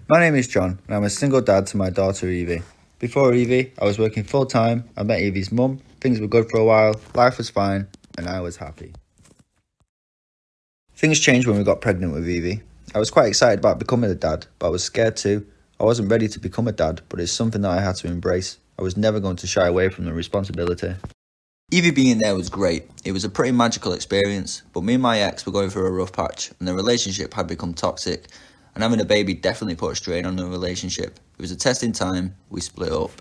My name is John and I'm a single dad to my daughter Evie. Before Evie, I was working full time, I met Evie's mum, things were good for a while, life was fine, and I was happy. Things changed when we got pregnant with Evie. I was quite excited about becoming a dad, but I was scared too. I wasn't ready to become a dad, but it's something that I had to embrace. I was never going to shy away from the responsibility. Evie being there was great. It was a pretty magical experience, but me and my ex were going through a rough patch and the relationship had become toxic, and having a baby definitely put a strain on the relationship. It was a testing time, we split up.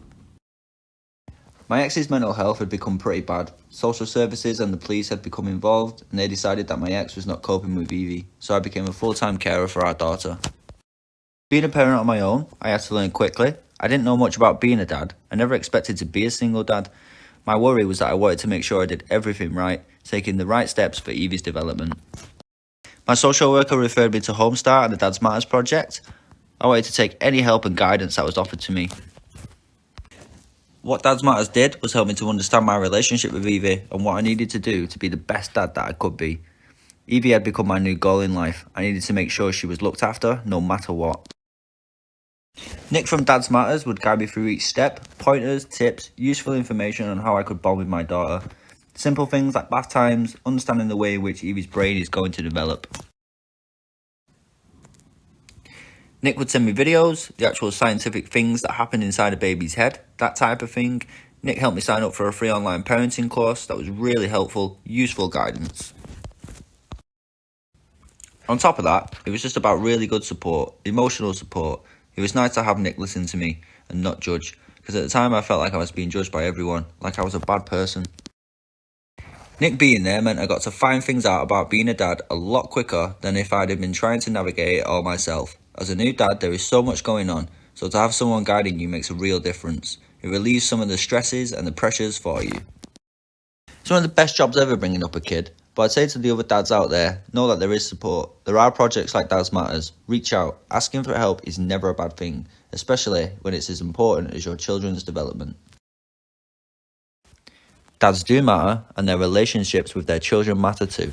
My ex's mental health had become pretty bad. Social services and the police had become involved and they decided that my ex was not coping with Evie, so I became a full-time carer for our daughter. Being a parent on my own, I had to learn quickly. I didn't know much about being a dad. I never expected to be a single dad. My worry was that I wanted to make sure I did everything right, taking the right steps for Evie's development. My social worker referred me to Home Start and the Dads Matters project. I wanted to take any help and guidance that was offered to me. What Dads Matters did was help me to understand my relationship with Evie and what I needed to do to be the best dad that I could be. Evie had become my new goal in life. I needed to make sure she was looked after no matter what. Nick from Dads Matters would guide me through each step, pointers, tips, useful information on how I could bond with my daughter. Simple things like bath times, understanding the way in which Evie's brain is going to develop. Nick would send me videos, the actual scientific things that happen inside a baby's head, that type of thing. Nick helped me sign up for a free online parenting course that was really helpful, useful guidance. On top of that, it was just about really good support, emotional support. It was nice to have Nick listen to me and not judge, because at the time I felt like I was being judged by everyone, like I was a bad person. Nick being there meant I got to find things out about being a dad a lot quicker than if I'd have been trying to navigate it all myself. As a new dad, there is so much going on, so to have someone guiding you makes a real difference. It relieves some of the stresses and the pressures for you. It's one of the best jobs ever bringing up a kid, but I'd say to the other dads out there, know that there is support. There are projects like Dads Matters. Reach out. Asking for help is never a bad thing, especially when it's as important as your children's development. Dads do matter, and their relationships with their children matter too.